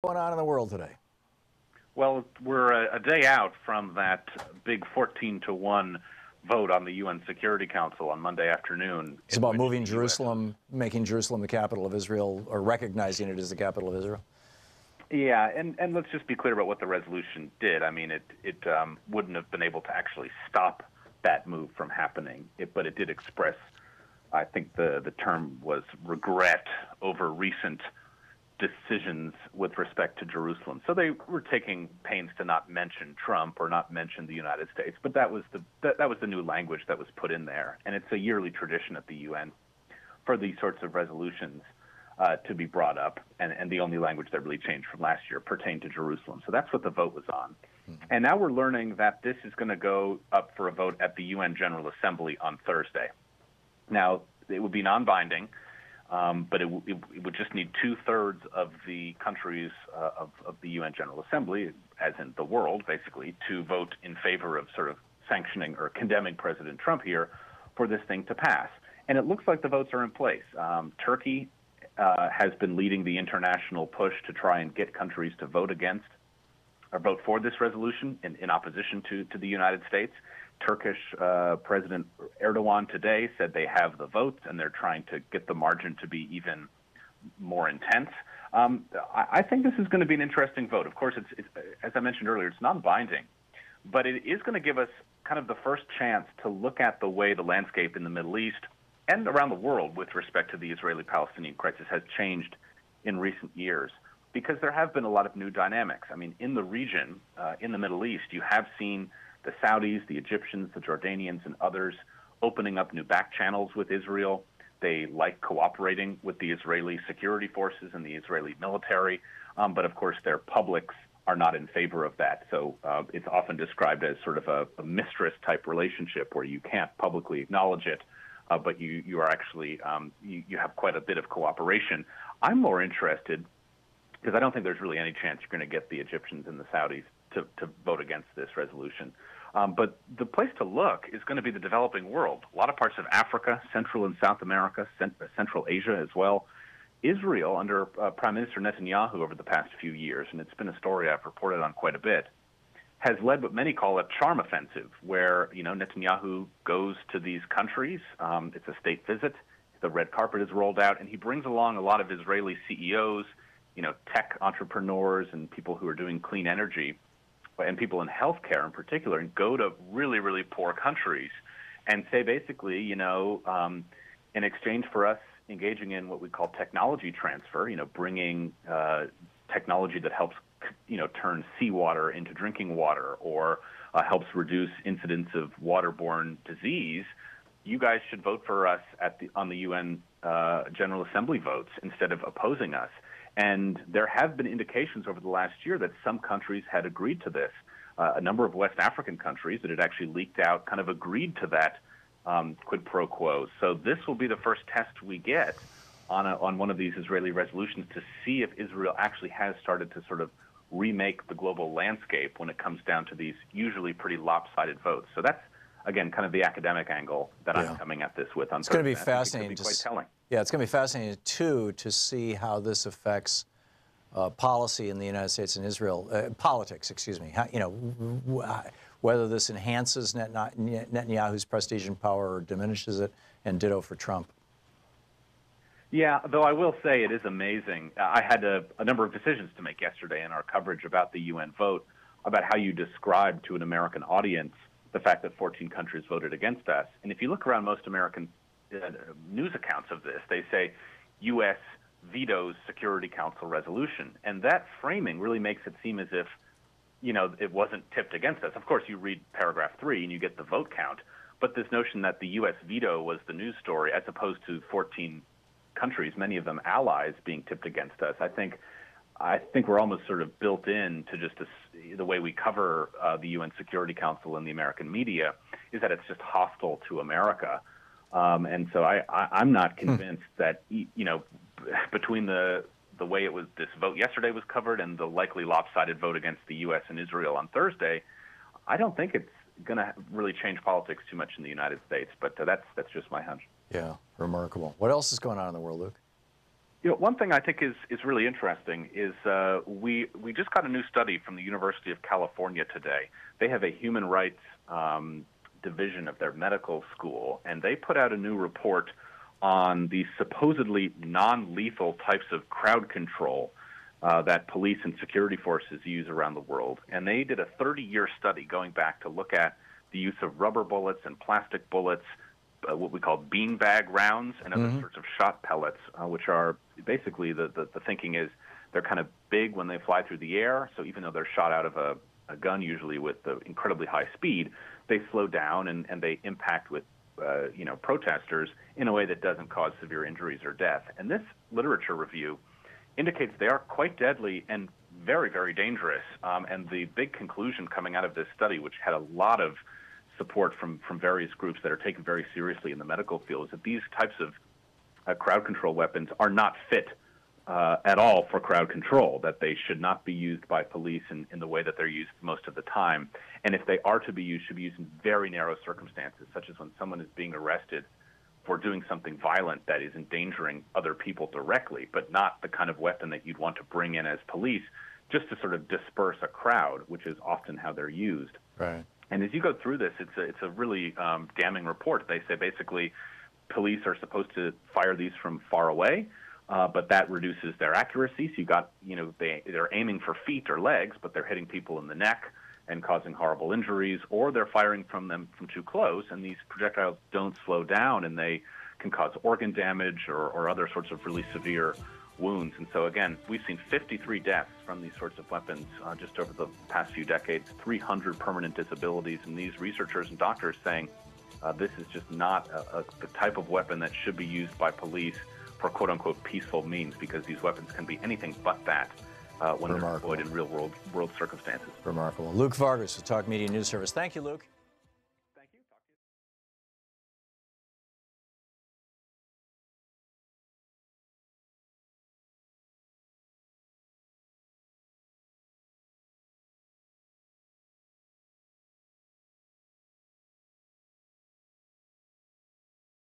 Going on in the world today? Well, we're a day out from that big 14-1 vote on the UN Security Council on Monday afternoon. It's about moving Jerusalem, making Jerusalem the capital of Israel, or recognizing it as the capital of Israel. Yeah, and let's just be clear about what the resolution did. I mean, it wouldn't have been able to actually stop that move from happening, but it did express, I think the term was regret over recent decisions with respect to Jerusalem. So they were taking pains to not mention Trump or not mention the United States, but that was the new language that was put in there. And it's a yearly tradition at the UN for these sorts of resolutions to be brought up, and the only language that really changed from last year pertained to Jerusalem. So that's what the vote was on. And now we're learning that this is going to go up for a vote at the UN General Assembly on Thursday. Now, it would be non-binding, but it would just need 2/3 of the countries of the UN General Assembly, as in the world, basically, to vote in favor of sort of sanctioning or condemning President Trump here for this thing to pass. And it looks like the votes are in place. Turkey has been leading the international push to try and get countries to vote against or vote for this resolution in opposition to the United States. Turkish President Erdogan today said they have the votes and they're trying to get the margin to be even more intense. I think this is going to be an interesting vote. Of course, it's as I mentioned earlier, it's non-binding, but it is going to give us kind of the first chance to look at the way the landscape in the Middle East and around the world with respect to the Israeli-Palestinian crisis has changed in recent years, because there have been a lot of new dynamics. I mean, in the region, in the Middle East, you have seen the Saudis, the Egyptians, the Jordanians, and others opening up new back channels with Israel. They like cooperating with the Israeli security forces and the Israeli military, but of course their publics are not in favor of that. So it's often described as sort of a mistress-type relationship where you can't publicly acknowledge it, but you are actually, you have quite a bit of cooperation. I'm more interested, because I don't think there's really any chance you're going to get the Egyptians and the Saudis to vote against this resolution. But the place to look is going to be the developing world. A lot of parts of Africa, Central and South America, Central Asia as well. Israel, under Prime Minister Netanyahu over the past few years, and it's been a story I've reported on quite a bit, has led what many call a charm offensive, where Netanyahu goes to these countries. It's a state visit. The red carpet is rolled out, and he brings along a lot of Israeli CEOs, tech entrepreneurs and people who are doing clean energy, and people in healthcare in particular, and go to really, really poor countries and say basically, in exchange for us engaging in what we call technology transfer, bringing technology that helps, turn seawater into drinking water or helps reduce incidents of waterborne disease, you guys should vote for us on the UN General Assembly votes instead of opposing us. And there have been indications over the last year that some countries had agreed to this. A number of West African countries that had actually leaked out kind of agreed to that quid pro quo. So this will be the first test we get on one of these Israeli resolutions to see if Israel actually has started to sort of remake the global landscape when it comes down to these usually pretty lopsided votes. So that's, again, kind of the academic angle that I'm coming at this with on Thursday. It's going to be fascinating. It's going to be quite telling. Yeah, it's going to be fascinating, too, to see how this affects policy in the United States and Israel, politics, excuse me. Whether this enhances Netanyahu's prestige and power or diminishes it, and ditto for Trump. Yeah, though I will say it is amazing. I had a number of decisions to make yesterday in our coverage about the UN vote, about how you describe to an American audience the fact that 14 countries voted against us. And if you look around most American news accounts of this, they say U.S. vetoes Security Council resolution. And that framing really makes it seem as if, it wasn't tipped against us. Of course, you read paragraph 3 and you get the vote count. But this notion that the U.S. veto was the news story as opposed to 14 countries, many of them allies, being tipped against us, I think we're almost sort of built in to just the way we cover the UN Security Council in the American media is that it's just hostile to America. And so I'm not convinced that, between the way this vote yesterday was covered and the likely lopsided vote against the U.S. and Israel on Thursday, I don't think it's going to really change politics too much in the United States. But that's just my hunch. Yeah, remarkable. What else is going on in the world, Luke? One thing I think is really interesting is we just got a new study from the University of California today. They have a human rights division of their medical school, and they put out a new report on the supposedly non-lethal types of crowd control that police and security forces use around the world. And they did a 30-year study going back to look at the use of rubber bullets and plastic bullets, what we call beanbag rounds, and other sorts of shot pellets, which are basically the thinking is they're kind of big when they fly through the air. So even though they're shot out of a gun, usually with the incredibly high speed, they slow down and they impact with protesters in a way that doesn't cause severe injuries or death. And this literature review indicates they are quite deadly and very, very dangerous. And the big conclusion coming out of this study, which had a lot of support from various groups that are taken very seriously in the medical field, is that these types of crowd control weapons are not fit at all for crowd control, that they should not be used by police in the way that they're used most of the time. And if they are to be used, should be used in very narrow circumstances, such as when someone is being arrested for doing something violent that is endangering other people directly, but not the kind of weapon that you'd want to bring in as police just to sort of disperse a crowd, which is often how they're used. Right. And as you go through this, it's a really damning report. They say basically police are supposed to fire these from far away, but that reduces their accuracy. So they're aiming for feet or legs, but they're hitting people in the neck and causing horrible injuries, or they're firing from them from too close, and these projectiles don't slow down, and they can cause organ damage or other sorts of really severe wounds. And so, again, we've seen 53 deaths from these sorts of weapons just over the past few decades, 300 permanent disabilities, and these researchers and doctors saying this is just not the type of weapon that should be used by police for quote-unquote peaceful means, because these weapons can be anything but that when they're deployed in real-world circumstances. Remarkable. Luke Vargas with Talk Media News Service. Thank you, Luke.